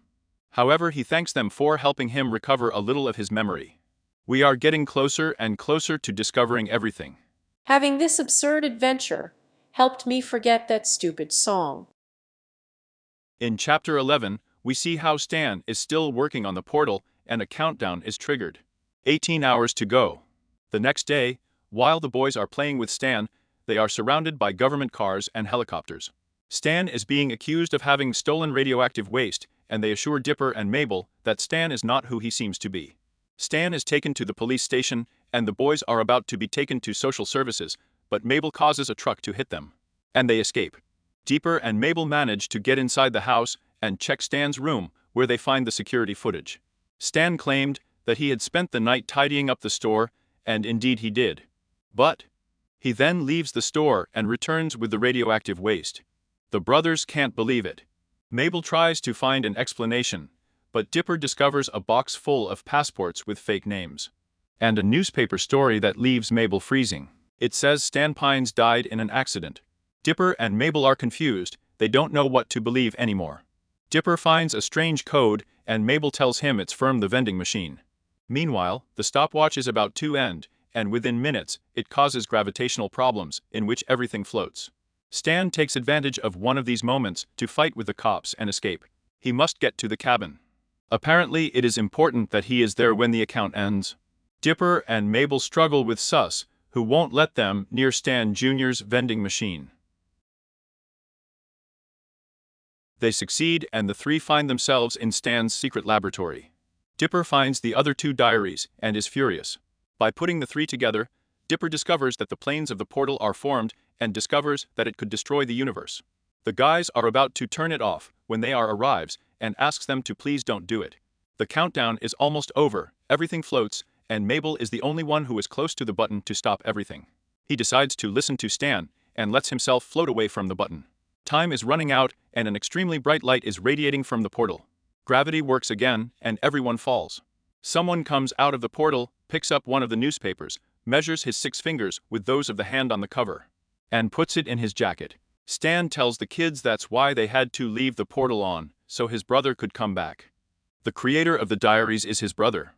However, he thanks them for helping him recover a little of his memory. We are getting closer and closer to discovering everything. Having this absurd adventure helped me forget that stupid song. In Chapter 11, we see how Stan is still working on the portal and a countdown is triggered. 18 hours to go. The next day, while the boys are playing with Stan, they are surrounded by government cars and helicopters. Stan is being accused of having stolen radioactive waste, and they assure Dipper and Mabel that Stan is not who he seems to be. Stan is taken to the police station, and the boys are about to be taken to social services, but Mabel causes a truck to hit them. and they escape. Dipper and Mabel manage to get inside the house and check Stan's room, where they find the security footage. Stan claimed that he had spent the night tidying up the store, and indeed he did. But he then leaves the store and returns with the radioactive waste. The brothers can't believe it. Mabel tries to find an explanation, but Dipper discovers a box full of passports with fake names. And a newspaper story that leaves Mabel freezing. It says Stan Pines died in an accident. Dipper and Mabel are confused, they don't know what to believe anymore. Dipper finds a strange code, and Mabel tells him it's from the vending machine. Meanwhile, the stopwatch is about to end, and within minutes, it causes gravitational problems, in which everything floats. Stan takes advantage of one of these moments to fight with the cops and escape. He must get to the cabin. Apparently, it is important that he is there when the account ends. Dipper and Mabel struggle with Sus, who won't let them near Stan Jr.'s vending machine. They succeed, and the three find themselves in Stan's secret laboratory. Dipper finds the other two diaries and is furious. By putting the three together, Dipper discovers that the planes of the portal are formed and discovers that it could destroy the universe. The guys are about to turn it off when they arrives and asks them to please don't do it. The countdown is almost over, everything floats, and Mabel is the only one who is close to the button to stop everything. He decides to listen to Stan and lets himself float away from the button. Time is running out, and an extremely bright light is radiating from the portal. Gravity works again, and everyone falls. Someone comes out of the portal, picks up one of the newspapers, measures his 6 fingers with those of the hand on the cover, and puts it in his jacket. Stan tells the kids that's why they had to leave the portal on, so his brother could come back. The creator of the diaries is his brother.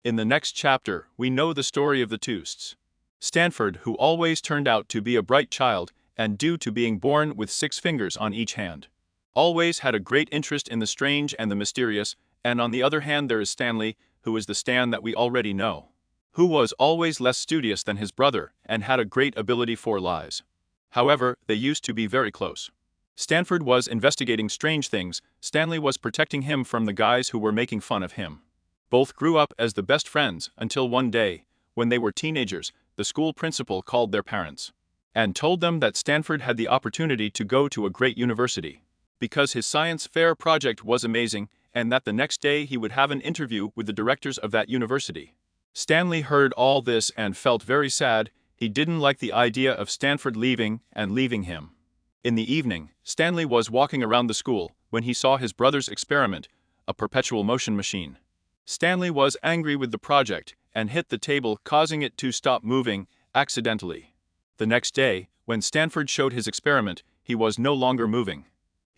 In the next chapter, we know the story of the Toosts. Stanford, who always turned out to be a bright child, and due to being born with 6 fingers on each hand, always had a great interest in the strange and the mysterious, and on the other hand there is Stanley, who is the Stan that we already know, who was always less studious than his brother and had a great ability for lies. However, they used to be very close. Stanford was investigating strange things, Stanley was protecting him from the guys who were making fun of him. Both grew up as the best friends until one day, when they were teenagers, the school principal called their parents and told them that Stanford had the opportunity to go to a great university because his science fair project was amazing, and that the next day he would have an interview with the directors of that university. Stanley heard all this and felt very sad. He didn't like the idea of Stanford leaving him. In the evening, Stanley was walking around the school when he saw his brother's experiment, a perpetual motion machine. Stanley was angry with the project and hit the table, causing it to stop moving accidentally. The next day, when Stanford showed his experiment, he was no longer moving.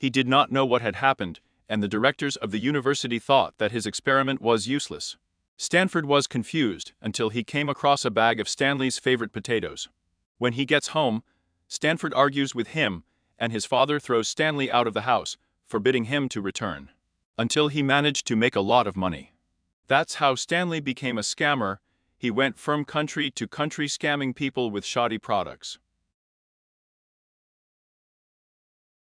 He did not know what had happened, and the directors of the university thought that his experiment was useless. Stanford was confused until he came across a bag of Stanley's favorite potatoes. When he gets home, Stanford argues with him, and his father throws Stanley out of the house, forbidding him to return, until he managed to make a lot of money. That's how Stanley became a scammer. He went from country to country scamming people with shoddy products.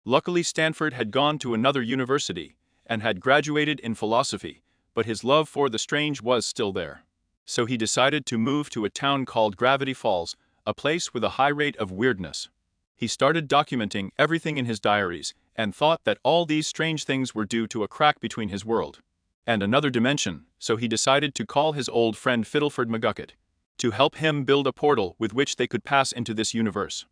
Luckily, Stanford had gone to another university and had graduated in philosophy, but his love for the strange was still there. So he decided to move to a town called Gravity Falls, a place with a high rate of weirdness. He started documenting everything in his diaries and thought that all these strange things were due to a crack between his world and another dimension, so he decided to call his old friend Fiddleford McGucket to help him build a portal with which they could pass into this universe.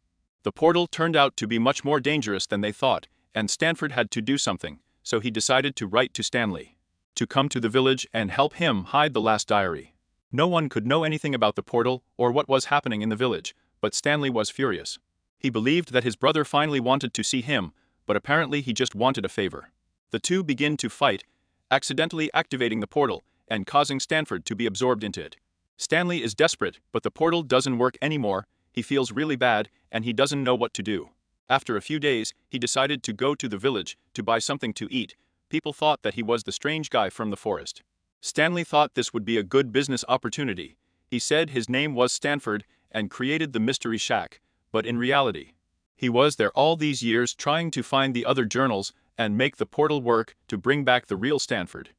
The portal turned out to be much more dangerous than they thought, and Stanford had to do something, so he decided to write to Stanley to come to the village and help him hide the last diary. No one could know anything about the portal or what was happening in the village, but Stanley was furious. He believed that his brother finally wanted to see him, but apparently he just wanted a favor. The two begin to fight, accidentally activating the portal and causing Stanford to be absorbed into it. Stanley is desperate, but the portal doesn't work anymore. He feels really bad, and he doesn't know what to do. After a few days, he decided to go to the village to buy something to eat. People thought that he was the strange guy from the forest. Stanley thought this would be a good business opportunity. He said his name was Stanford and created the Mystery Shack, but in reality, he was there all these years trying to find the other journals and make the portal work to bring back the real Stanford.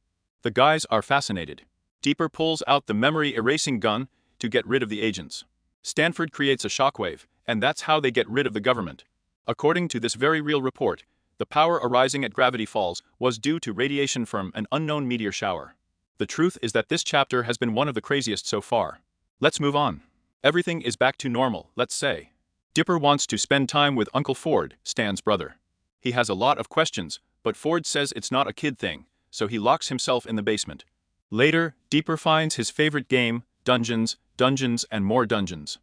The guys are fascinated. Dipper pulls out the memory erasing gun to get rid of the agents. Stanford creates a shockwave, and that's how they get rid of the government. According to this very real report, the power arising at Gravity Falls was due to radiation from an unknown meteor shower. The truth is that this chapter has been one of the craziest so far. Let's move on. Everything is back to normal, let's say. Dipper wants to spend time with Uncle Ford, Stan's brother. He has a lot of questions, but Ford says it's not a kid thing, so he locks himself in the basement. Later, Dipper finds his favorite game, Dungeons, Dungeons and more Dungeons.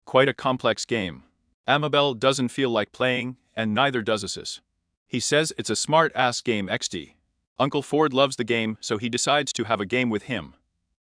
Quite a complex game. Amabel doesn't feel like playing, and neither does Isis. He says it's a smart-ass game XD. Uncle Ford loves the game, so he decides to have a game with him.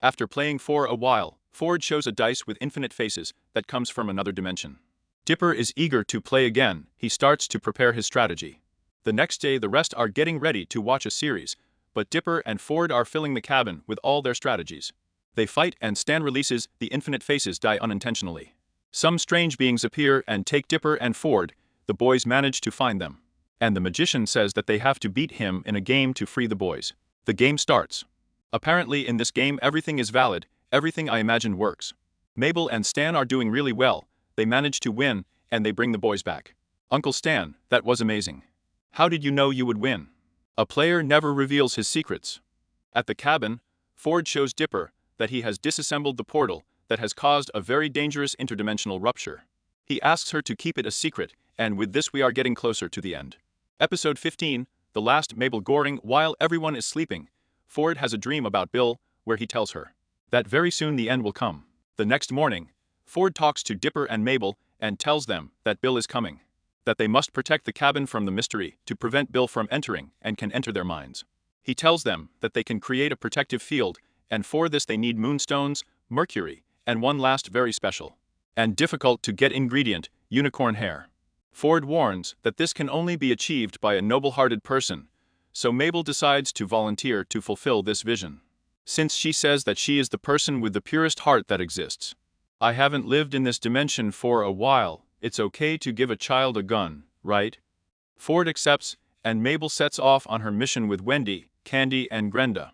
After playing for a while, Ford shows a dice with infinite faces that comes from another dimension. Dipper is eager to play again. He starts to prepare his strategy. The next day the rest are getting ready to watch a series, but Dipper and Ford are filling the cabin with all their strategies. They fight and Stan releases the infinite faces die unintentionally. Some strange beings appear and take Dipper and Ford. The boys manage to find them. And the magician says that they have to beat him in a game to free the boys. The game starts. Apparently in this game everything is valid, everything I imagined works. Mabel and Stan are doing really well, they manage to win, and they bring the boys back. Uncle Stan, that was amazing. How did you know you would win? A player never reveals his secrets. At the cabin, Ford shows Dipper that he has disassembled the portal that has caused a very dangerous interdimensional rupture. He asks her to keep it a secret, and with this we are getting closer to the end. Episode 15, the last Mabel Goring. While everyone is sleeping, Ford has a dream about Bill, where he tells her that very soon the end will come. The next morning, Ford talks to Dipper and Mabel and tells them that Bill is coming, that they must protect the cabin from the mystery to prevent Bill from entering and can enter their minds. He tells them that they can create a protective field, and for this they need moonstones, mercury, and one last very special and difficult to get ingredient, unicorn hair. Ford warns that this can only be achieved by a noble-hearted person, so Mabel decides to volunteer to fulfill this vision. Since she says that she is the person with the purest heart that exists. I haven't lived in this dimension for a while, it's okay to give a child a gun, right? Ford accepts, and Mabel sets off on her mission with Wendy, Candy and Grenda.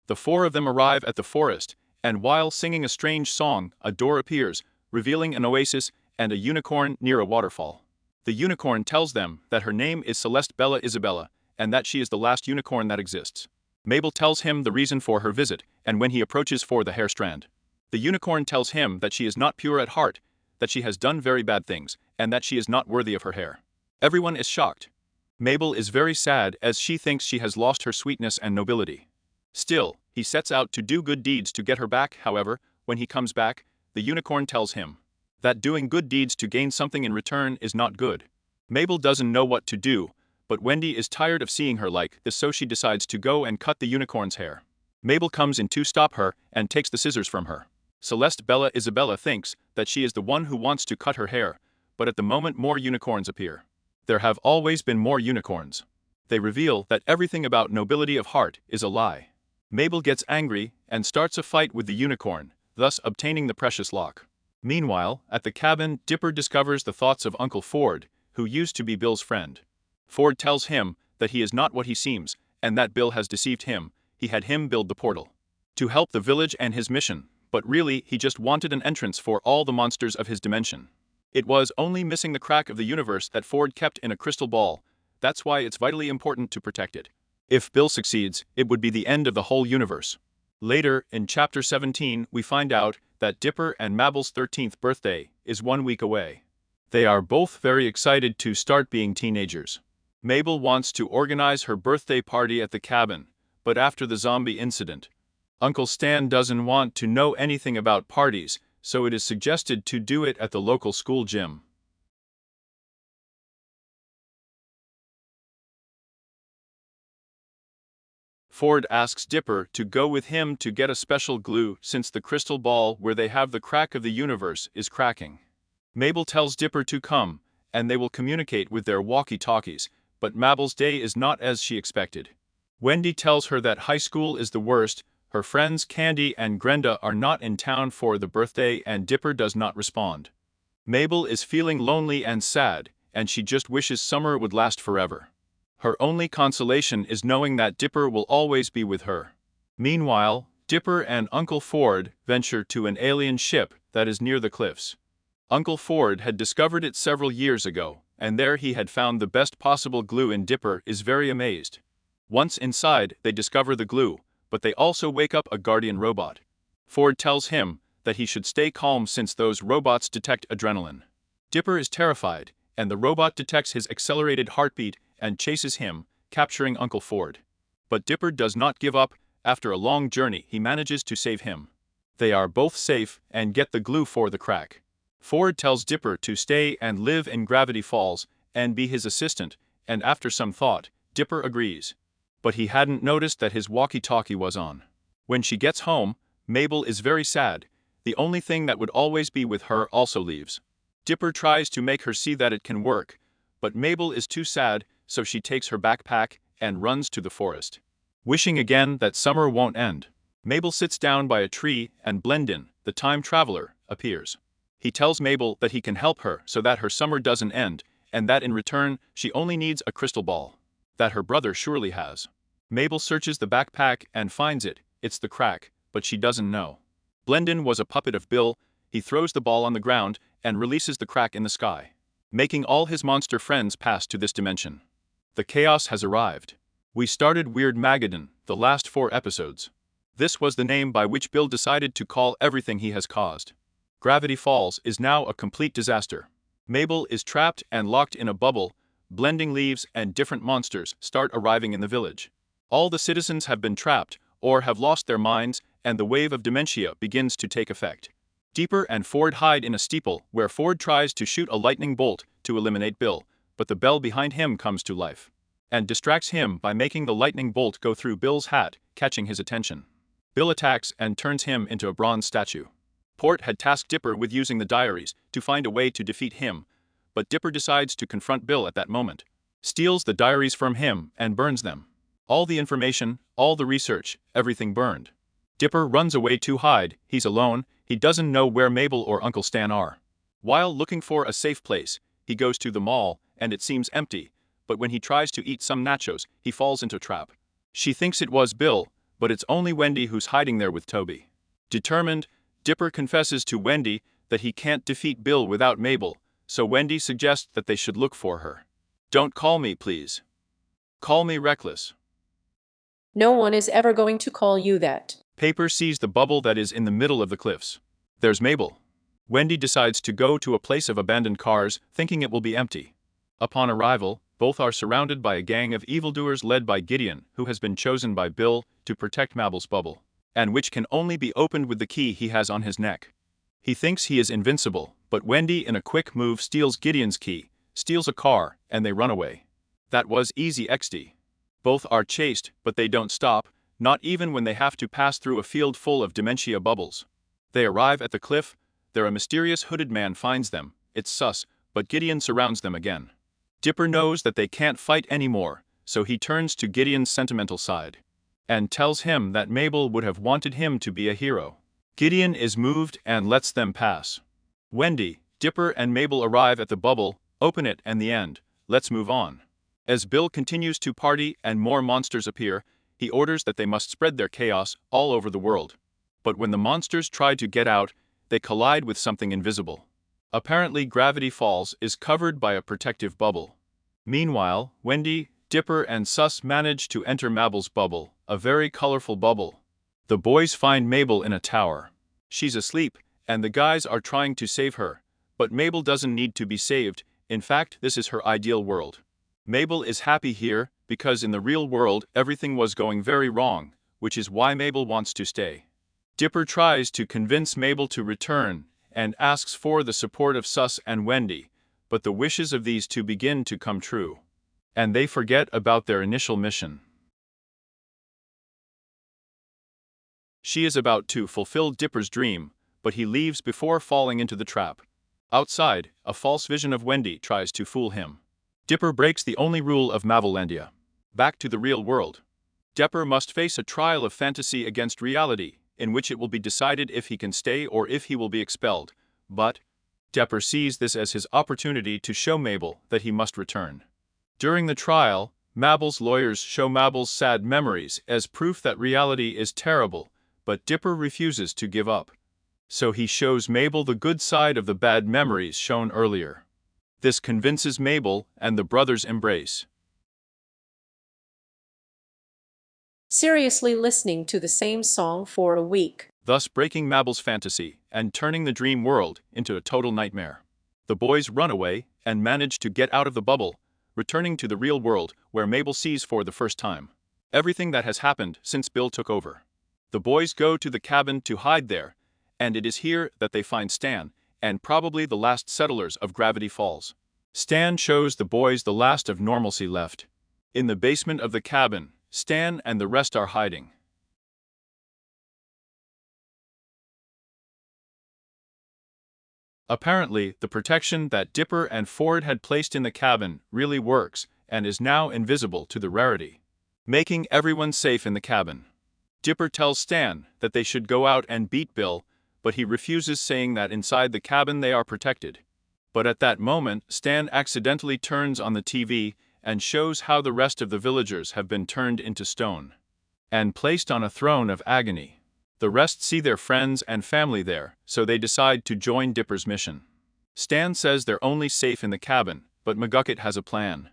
The four of them arrive at the forest, and while singing a strange song, a door appears, revealing an oasis and a unicorn near a waterfall. The unicorn tells them that her name is Celeste Bella Isabella, and that she is the last unicorn that exists. Mabel tells him the reason for her visit, and when he approaches for the hair strand, the unicorn tells him that she is not pure at heart, that she has done very bad things, and that she is not worthy of her hair. Everyone is shocked. Mabel is very sad as she thinks she has lost her sweetness and nobility. Still, he sets out to do good deeds to get her back. However, when he comes back, the unicorn tells him that doing good deeds to gain something in return is not good. Mabel doesn't know what to do, but Wendy is tired of seeing her like this, so she decides to go and cut the unicorn's hair. Mabel comes in to stop her and takes the scissors from her. Celeste Bella Isabella thinks that she is the one who wants to cut her hair, but at the moment more unicorns appear. There have always been more unicorns. They reveal that everything about nobility of heart is a lie. Mabel gets angry and starts a fight with the unicorn, thus obtaining the precious lock. Meanwhile, at the cabin, Dipper discovers the thoughts of Uncle Ford, who used to be Bill's friend. Ford tells him that he is not what he seems, and that Bill has deceived him. He had him build the portal to help the village and his mission, but really he just wanted an entrance for all the monsters of his dimension. It was only missing the crack of the universe that Ford kept in a crystal ball. That's why it's vitally important to protect it. If Bill succeeds, it would be the end of the whole universe. Later, in Chapter 17, we find out that Dipper and Mabel's 13th birthday is 1 week away. They are both very excited to start being teenagers. Mabel wants to organize her birthday party at the cabin, but after the zombie incident, Uncle Stan doesn't want to know anything about parties, so it is suggested to do it at the local school gym. Ford asks Dipper to go with him to get a special glue since the crystal ball where they have the crack of the universe is cracking. Mabel tells Dipper to come, and they will communicate with their walkie-talkies, but Mabel's day is not as she expected. Wendy tells her that high school is the worst, her friends Candy and Grenda are not in town for the birthday, and Dipper does not respond. Mabel is feeling lonely and sad, and she just wishes summer would last forever. Her only consolation is knowing that Dipper will always be with her. Meanwhile, Dipper and Uncle Ford venture to an alien ship that is near the cliffs. Uncle Ford had discovered it several years ago, and there he had found the best possible glue, and Dipper is very amazed. Once inside, they discover the glue, but they also wake up a guardian robot. Ford tells him that he should stay calm since those robots detect adrenaline. Dipper is terrified, and the robot detects his accelerated heartbeat and chases him, capturing Uncle Ford. But Dipper does not give up. After a long journey, he manages to save him. They are both safe and get the glue for the crack. Ford tells Dipper to stay and live in Gravity Falls and be his assistant, and after some thought, Dipper agrees. But he hadn't noticed that his walkie-talkie was on. When she gets home, Mabel is very sad. The only thing that would always be with her also leaves. Dipper tries to make her see that it can work, but Mabel is too sad, so she takes her backpack and runs to the forest. Wishing again that summer won't end. Mabel sits down by a tree and Blendin, the time traveler, appears. He tells Mabel that he can help her so that her summer doesn't end, and that in return, she only needs a crystal ball. That her brother surely has. Mabel searches the backpack and finds it. It's the crack, but she doesn't know. Blendin was a puppet of Bill. He throws the ball on the ground and releases the crack in the sky, making all his monster friends pass to this dimension. The chaos has arrived. We started Weird Mageddon, the last 4 episodes. This was the name by which Bill decided to call everything he has caused. Gravity Falls is now a complete disaster. Mabel is trapped and locked in a bubble. Blending leaves and different monsters start arriving in the village. All the citizens have been trapped or have lost their minds, and the wave of dementia begins to take effect. Dipper and Ford hide in a steeple where Ford tries to shoot a lightning bolt to eliminate Bill, but the bell behind him comes to life and distracts him by making the lightning bolt go through Bill's hat, catching his attention. Bill attacks and turns him into a bronze statue. Port had tasked Dipper with using the diaries to find a way to defeat him, but Dipper decides to confront Bill at that moment, steals the diaries from him and burns them. All the information, all the research, everything burned. Dipper runs away to hide. He's alone. He doesn't know where Mabel or Uncle Stan are. While looking for a safe place, he goes to the mall, and it seems empty, but when he tries to eat some nachos, he falls into a trap. She thinks it was Bill, but it's only Wendy who's hiding there with Toby. Determined, Dipper confesses to Wendy that he can't defeat Bill without Mabel, so Wendy suggests that they should look for her. Don't call me, please. Call me reckless. No one is ever going to call you that. Paper sees the bubble that is in the middle of the cliffs. There's Mabel. Wendy decides to go to a place of abandoned cars, thinking it will be empty. Upon arrival, both are surrounded by a gang of evildoers led by Gideon, who has been chosen by Bill to protect Mabel's bubble, and which can only be opened with the key he has on his neck. He thinks he is invincible, but Wendy in a quick move steals Gideon's key, steals a car, and they run away. That was easy XD. Both are chased, but they don't stop, not even when they have to pass through a field full of dementia bubbles. They arrive at the cliff. There a mysterious hooded man finds them. It's sus, but Gideon surrounds them again. Dipper knows that they can't fight anymore, so he turns to Gideon's sentimental side and tells him that Mabel would have wanted him to be a hero. Gideon is moved and lets them pass. Wendy, Dipper and Mabel arrive at the bubble, open it, and the end. Let's move on. As Bill continues to party and more monsters appear, he orders that they must spread their chaos all over the world. But when the monsters try to get out, they collide with something invisible. Apparently, Gravity Falls is covered by a protective bubble. Meanwhile, Wendy, Dipper and Sus manage to enter Mabel's bubble, a very colorful bubble. The boys find Mabel in a tower. She's asleep, and the guys are trying to save her, but Mabel doesn't need to be saved. In fact, this is her ideal world. Mabel is happy here, because in the real world everything was going very wrong, which is why Mabel wants to stay. Dipper tries to convince Mabel to return, and asks for the support of Sus and Wendy, but the wishes of these two begin to come true, and they forget about their initial mission. She is about to fulfill Dipper's dream, but he leaves before falling into the trap. Outside, a false vision of Wendy tries to fool him. Dipper breaks the only rule of Mavelandia. Back to the real world. Dipper must face a trial of fantasy against reality, in which it will be decided if he can stay or if he will be expelled, but Dipper sees this as his opportunity to show Mabel that he must return. During the trial, Mabel's lawyers show Mabel's sad memories as proof that reality is terrible, but Dipper refuses to give up. So he shows Mabel the good side of the bad memories shown earlier. This convinces Mabel, and the brothers embrace. Seriously listening to the same song for a week. Thus breaking Mabel's fantasy and turning the dream world into a total nightmare. The boys run away and manage to get out of the bubble, returning to the real world where Mabel sees for the first time everything that has happened since Bill took over. The boys go to the cabin to hide there, and it is here that they find Stan, and probably the last settlers of Gravity Falls. Stan shows the boys the last of normalcy left. In the basement of the cabin, Stan and the rest are hiding. Apparently, the protection that Dipper and Ford had placed in the cabin really works and is now invisible to the Rarity, making everyone safe in the cabin. Dipper tells Stan that they should go out and beat Bill, but he refuses, saying that inside the cabin they are protected. But at that moment, Stan accidentally turns on the TV and shows how the rest of the villagers have been turned into stone and placed on a throne of agony. The rest see their friends and family there, so they decide to join Dipper's mission. Stan says they're only safe in the cabin, but McGucket has a plan.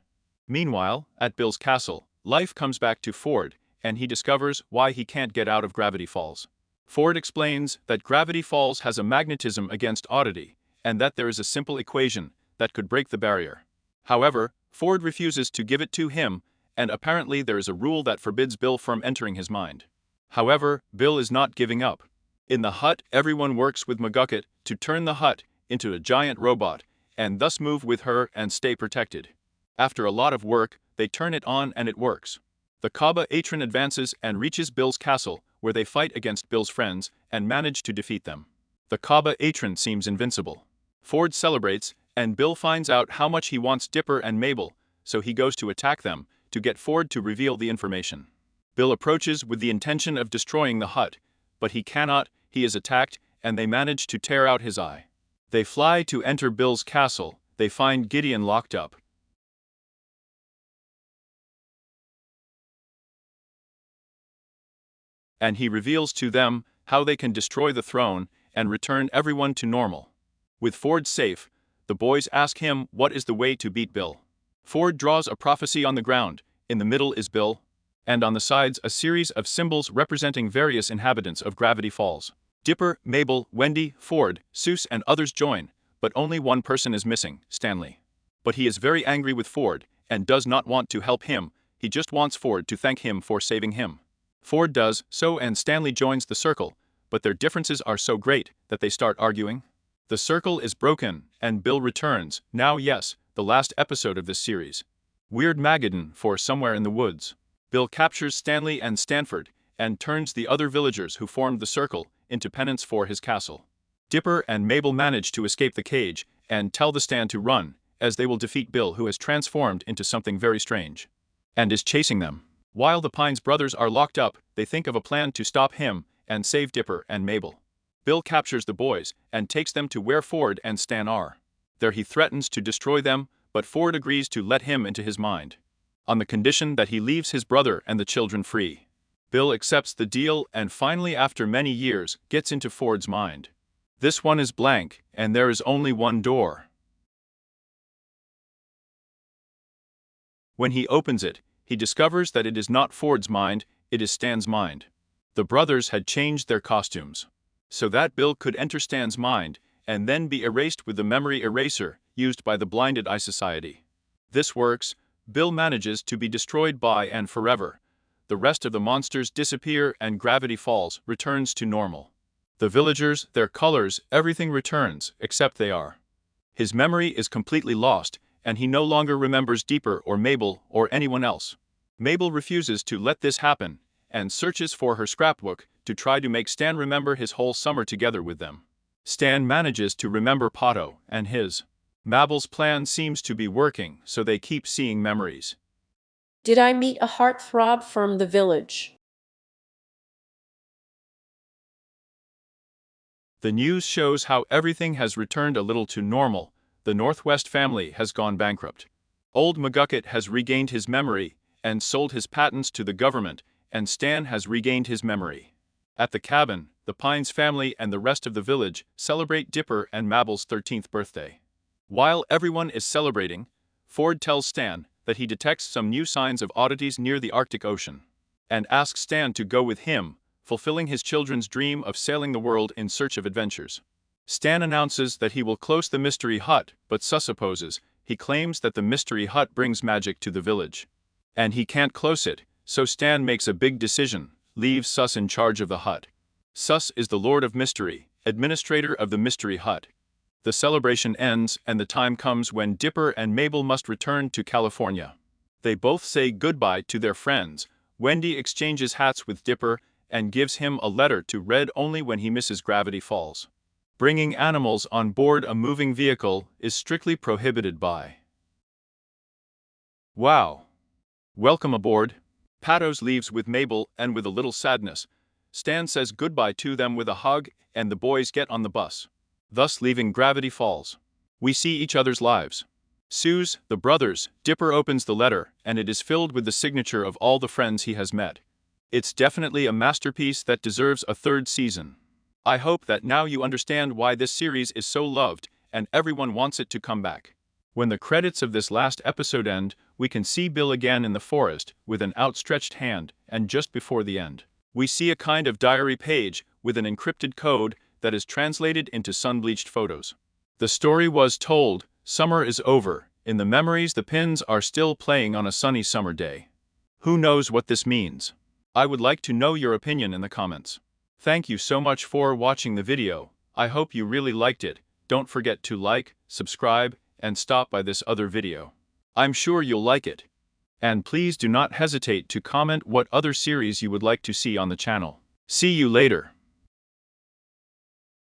Meanwhile, at Bill's castle, life comes back to Ford, and he discovers why he can't get out of Gravity Falls. Ford explains that Gravity Falls has a magnetism against oddity, and that there is a simple equation that could break the barrier. However, Ford refuses to give it to him, and apparently there is a rule that forbids Bill from entering his mind. However, Bill is not giving up. In the hut, everyone works with McGucket to turn the hut into a giant robot, and thus move with her and stay protected. After a lot of work, they turn it on and it works. The Kaba Atron advances and reaches Bill's castle, where they fight against Bill's friends and manage to defeat them. The Kaba Atron seems invincible. Ford celebrates, and Bill finds out how much he wants Dipper and Mabel, so he goes to attack them to get Ford to reveal the information. Bill approaches with the intention of destroying the hut, but he cannot. He is attacked, and they manage to tear out his eye. They fly to enter Bill's castle. They find Gideon locked up. And he reveals to them how they can destroy the throne and return everyone to normal. With Ford safe, the boys ask him what is the way to beat Bill. Ford draws a prophecy on the ground. In the middle is Bill, and on the sides a series of symbols representing various inhabitants of Gravity Falls. Dipper, Mabel, Wendy, Ford, Seuss and others join, but only one person is missing, Stanley. But he is very angry with Ford, and does not want to help him. He just wants Ford to thank him for saving him. Ford does so, and Stanley joins the circle, but their differences are so great that they start arguing. The circle is broken, and Bill returns. Now yes, the last episode of this series. Weird Mageddon for Somewhere in the Woods. Bill captures Stanley and Stanford, and turns the other villagers who formed the circle into penance for his castle. Dipper and Mabel manage to escape the cage, and tell the Stan to run, as they will defeat Bill, who has transformed into something very strange, and is chasing them. While the Pines brothers are locked up, they think of a plan to stop him, and save Dipper and Mabel. Bill captures the boys, and takes them to where Ford and Stan are. There he threatens to destroy them, but Ford agrees to let him into his mind, on the condition that he leaves his brother and the children free. Bill accepts the deal, and finally after many years, gets into Ford's mind. This one is blank, and there is only one door. When he opens it, he discovers that it is not Ford's mind, it is Stan's mind. The brothers had changed their costumes, so that Bill could enter Stan's mind, and then be erased with the memory eraser used by the Blinded Eye Society. This works. Bill manages to be destroyed by and forever. The rest of the monsters disappear, and Gravity Falls returns to normal. The villagers, their colors, everything returns, except they are. His memory is completely lost, and he no longer remembers Dipper or Mabel or anyone else. Mabel refuses to let this happen, and searches for her scrapbook to try to make Stan remember his whole summer together with them. Stan manages to remember Pato and his. Mabel's plan seems to be working, so they keep seeing memories. Did I meet a heartthrob from the village? The news shows how everything has returned a little to normal. The Northwest family has gone bankrupt. Old McGucket has regained his memory and sold his patents to the government, and Stan has regained his memory. At the cabin, the Pines family and the rest of the village celebrate Dipper and Mabel's 13th birthday. While everyone is celebrating, Ford tells Stan that he detects some new signs of oddities near the Arctic Ocean, and asks Stan to go with him, fulfilling his children's dream of sailing the world in search of adventures. Stan announces that he will close the mystery hut, but Sus opposes. He claims that the mystery hut brings magic to the village, and he can't close it, so Stan makes a big decision, leaves Sus in charge of the hut. Sus is the Lord of Mystery, administrator of the mystery hut. The celebration ends and the time comes when Dipper and Mabel must return to California. They both say goodbye to their friends. Wendy exchanges hats with Dipper and gives him a letter to read only when he misses Gravity Falls. Bringing animals on board a moving vehicle is strictly prohibited by. Wow! Welcome aboard. Patos leaves with Mabel and with a little sadness. Stan says goodbye to them with a hug and the boys get on the bus, thus leaving Gravity Falls. We see each other's lives. Sue's, the brothers. Dipper opens the letter and it is filled with the signature of all the friends he has met. It's definitely a masterpiece that deserves a third season. I hope that now you understand why this series is so loved and everyone wants it to come back. When the credits of this last episode end, we can see Bill again in the forest with an outstretched hand, and just before the end, we see a kind of diary page with an encrypted code that is translated into sun-bleached photos. The story was told, summer is over, in the memories the pins are still playing on a sunny summer day. Who knows what this means? I would like to know your opinion in the comments. Thank you so much for watching the video. I hope you really liked it. Don't forget to like, subscribe, and stop by this other video. I'm sure you'll like it. And please do not hesitate to comment what other series you would like to see on the channel. See you later.